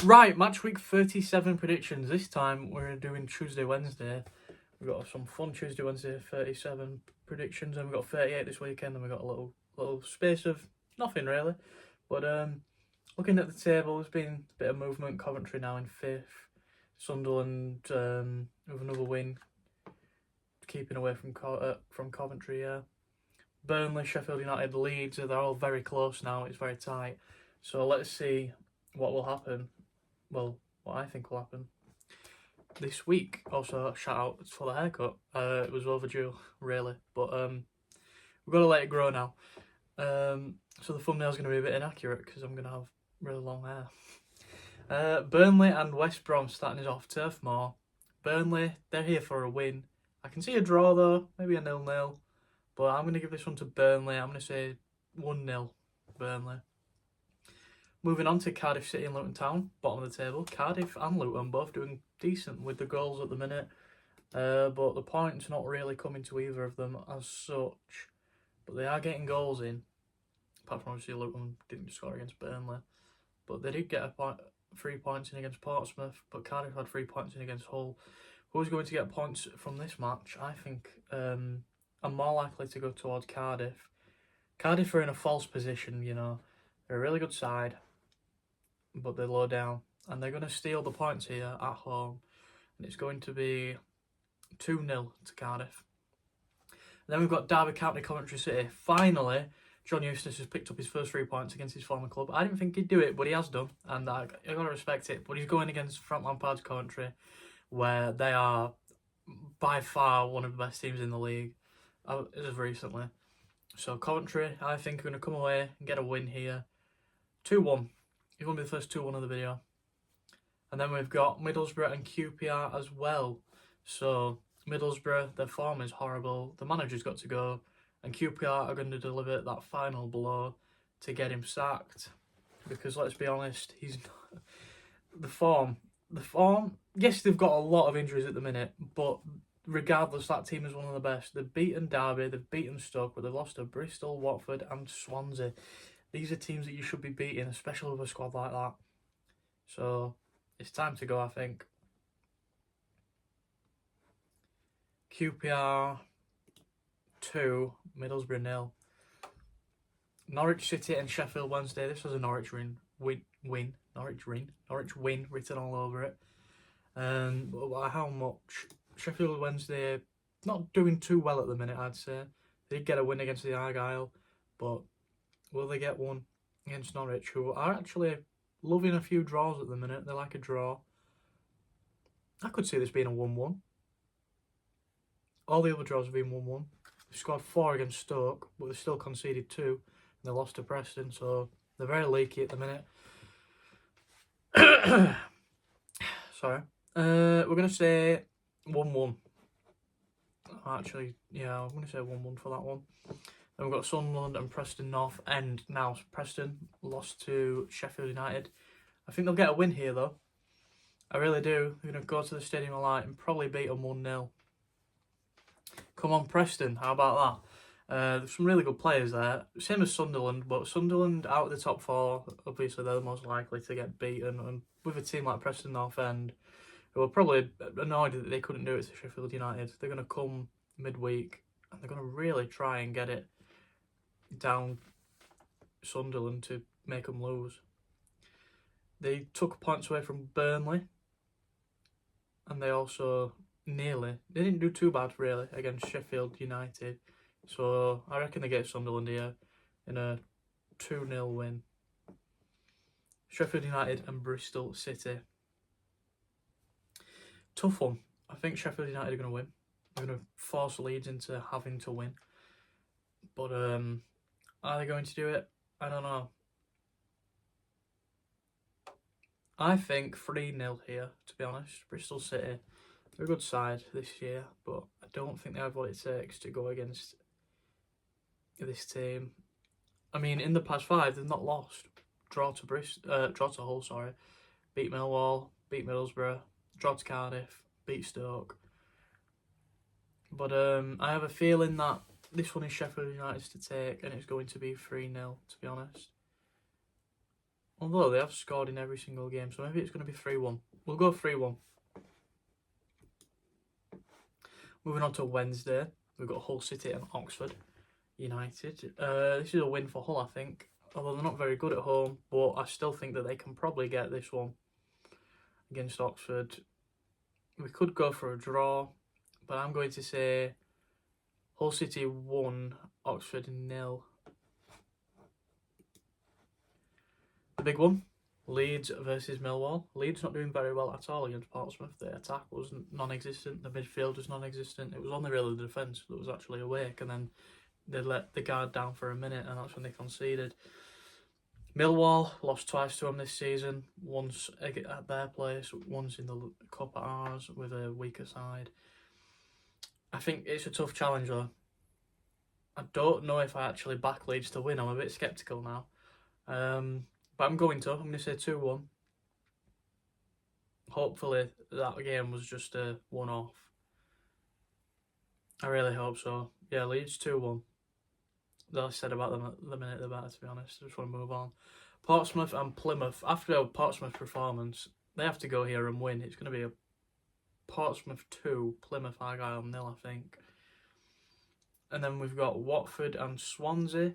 Right, match week 37 predictions. This time we're doing Tuesday, Wednesday. We've got some fun Tuesday, Wednesday 37 predictions, and we've got 38 this weekend, and we've got a little space of nothing really. But looking at the table, there's been a bit of movement. Coventry now in 5th. Sunderland with another win, keeping away from Coventry, yeah. Burnley, Sheffield United, Leeds, they're all very close now. It's very tight. So let's see what will happen. Well, what I think will happen this week. Also, shout out for the haircut. It was overdue, really, but we've got to let it grow now. So the thumbnail's going to be a bit inaccurate because I'm going to have really long hair. Burnley and West Brom starting us off. Turf Moor. Burnley, they're here for a win. I can see a draw though, maybe a 0-0. But I'm going to give this one to Burnley. I'm going to say 1-0 Burnley. Moving on to Cardiff City and Luton Town, bottom of the table. Cardiff and Luton both doing decent with the goals at the minute. But the points not really coming to either of them as such. But they are getting goals in. Apart from obviously Luton didn't score against Burnley. But they did get 3 points in against Portsmouth. But Cardiff had 3 points in against Hull. Who's going to get points from this match? I think I'm more likely to go towards Cardiff. Cardiff are in a false position, you know. They're a really good side, but they're low down. And they're going to steal the points here at home. And it's going to be 2-0 to Cardiff. And then we've got Derby County, Coventry City. Finally, John Eustace has picked up his first 3 points against his former club. I didn't think he'd do it, but he has done. And I've got to respect it. But he's going against Frank Lampard's Coventry, where they are by far one of the best teams in the league, as of recently. So Coventry, I think, are going to come away and get a win here. 2-1. It's going to be the first 2-1 of the video. And then we've got Middlesbrough and QPR as well. So Middlesbrough, their form is horrible. The manager's got to go. And QPR are going to deliver that final blow to get him sacked. Because let's be honest, he's not... The form, yes, they've got a lot of injuries at the minute, but regardless, that team is one of the best. They've beaten Derby, they've beaten Stoke, but they've lost to Bristol, Watford and Swansea. These are teams that you should be beating, especially with a squad like that. So it's time to go, I think. QPR 2, Middlesbrough 0. Norwich City and Sheffield Wednesday. This was a Norwich win. Norwich win written all over it. But how much? Sheffield Wednesday not doing too well at the minute, I'd say. They did get a win against the Argyle, but will they get one against Norwich, who are actually loving a few draws at the minute? They like a draw. I could see this being a 1-1. All the other draws have been 1-1. They scored 4 against Stoke, but they still conceded 2, and they lost to Preston, so they're very leaky at the minute. Sorry. We're going to say 1-1. Actually, yeah, I'm going to say 1-1 for that one. Then we've got Sunderland and Preston North End. Now, Preston lost to Sheffield United. I think they'll get a win here, though. I really do. They're going to go to the Stadium of Light and probably beat them 1-0. Come on, Preston. How about that? There's some really good players there. Same as Sunderland, but Sunderland out of the top 4, obviously they're the most likely to get beaten. And with a team like Preston North End, who are probably annoyed that they couldn't do it to Sheffield United, they're going to come midweek and they're going to really try and get it down Sunderland to make them lose. They took points away from Burnley, and they also they didn't do too bad really against Sheffield United. So I reckon they get Sunderland here in a 2-0 win. Sheffield United and Bristol City. Tough one. I think Sheffield United are going to win. They're going to force Leeds into having to win. But are they going to do it? I don't know. I think 3-0 here, to be honest. Bristol City, they're a good side this year, but I don't think they have what it takes to go against this team. I mean, in the past 5, they've not lost. Draw to Hull, sorry. Beat Millwall, beat Middlesbrough, draw to Cardiff, beat Stoke. But I have a feeling that this one is Sheffield United's to take, and it's going to be 3-0, to be honest. Although they have scored in every single game, so maybe it's going to be 3-1. We'll go 3-1. Moving on to Wednesday, we've got Hull City and Oxford United. This is a win for Hull, I think. Although they're not very good at home, but I still think that they can probably get this one against Oxford. We could go for a draw, but I'm going to say Hull City 1, Oxford 0. The big one, Leeds versus Millwall. Leeds not doing very well at all against Portsmouth. The attack was non-existent. The midfield was non-existent. It was only really the defence that was actually awake, and then they let the guard down for a minute, and that's when they conceded. Millwall lost twice to them this season. Once at their place, once in the cup at ours with a weaker side. I think it's a tough challenge though. I don't know if I actually back Leeds to win. I'm a bit sceptical now. But I'm going to say 2-1. Hopefully that game was just a one-off. I really hope so. Yeah, Leeds 2-1. The less said about them the minute the better, to be honest. I just want to move on. Portsmouth and Plymouth. After a Portsmouth performance, they have to go here and win. It's going to be a Portsmouth 2, Plymouth Argyle 0, I think. And then we've got Watford and Swansea.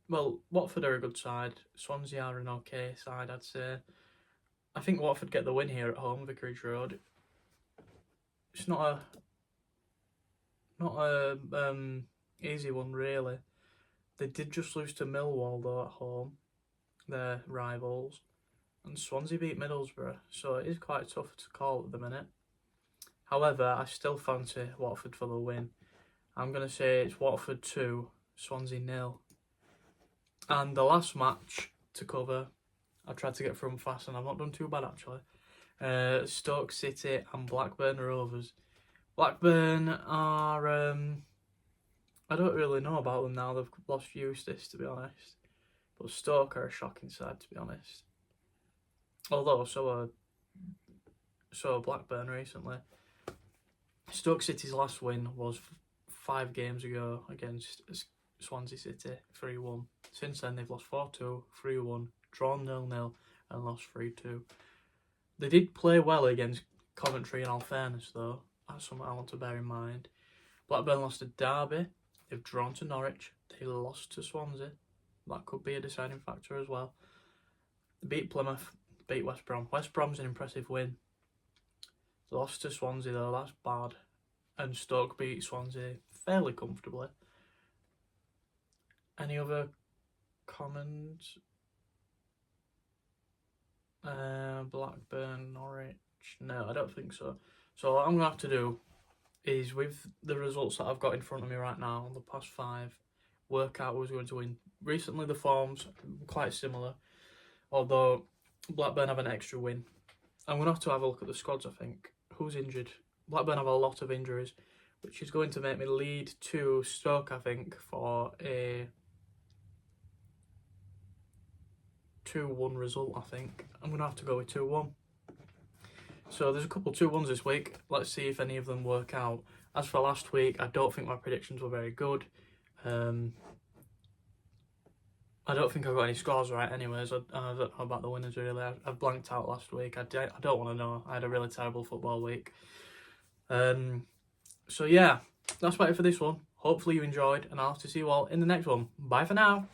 Well, Watford are a good side. Swansea are an okay side, I'd say. I think Watford get the win here at home, Vicarage Road. It's not a easy one, really. They did just lose to Millwall, though, at home. Their rivals. And Swansea beat Middlesbrough, so it is quite tough to call at the minute. However, I still fancy Watford for the win. I'm going to say it's Watford 2, Swansea 0. And the last match to cover, I tried to get through them fast and I've not done too bad actually. Stoke City and Blackburn Rovers. Blackburn are, I don't really know about them now, they've lost Eustace to be honest. But Stoke are a shocking side to be honest. Although so are Blackburn recently. Stoke City's last win was 5 games ago against Swansea City, 3-1. Since then, they've lost 4-2, 3-1, drawn 0-0, and lost 3-2. They did play well against Coventry, in all fairness, though. That's something I want to bear in mind. Blackburn lost to Derby. They've drawn to Norwich. They lost to Swansea. That could be a deciding factor as well. They beat Plymouth, beat West Brom. West Brom's an impressive win. They lost to Swansea, though. That's bad. And Stoke beat Swansea fairly comfortably. Any other comments? Blackburn, Norwich. No, I don't think so. So what I'm going to have to do is, with the results that I've got in front of me right now, on the past 5, work out who's going to win. Recently the forms are quite similar, although Blackburn have an extra win. I'm going to have a look at the squads, I think. Who's injured? Blackburn have a lot of injuries, which is going to make me lead to Stoke, I think, for a 2-1 result, I think. I'm going to have to go with 2-1. So there's a couple 2-1s this week. Let's see if any of them work out. As for last week, I don't think my predictions were very good. I don't think I got any scores right anyways. I don't know about the winners really. I blanked out last week. I don't want to know. I had a really terrible football week. So yeah, that's about it for this one. Hopefully you enjoyed, and I'll have to see you all in the next one. Bye for now.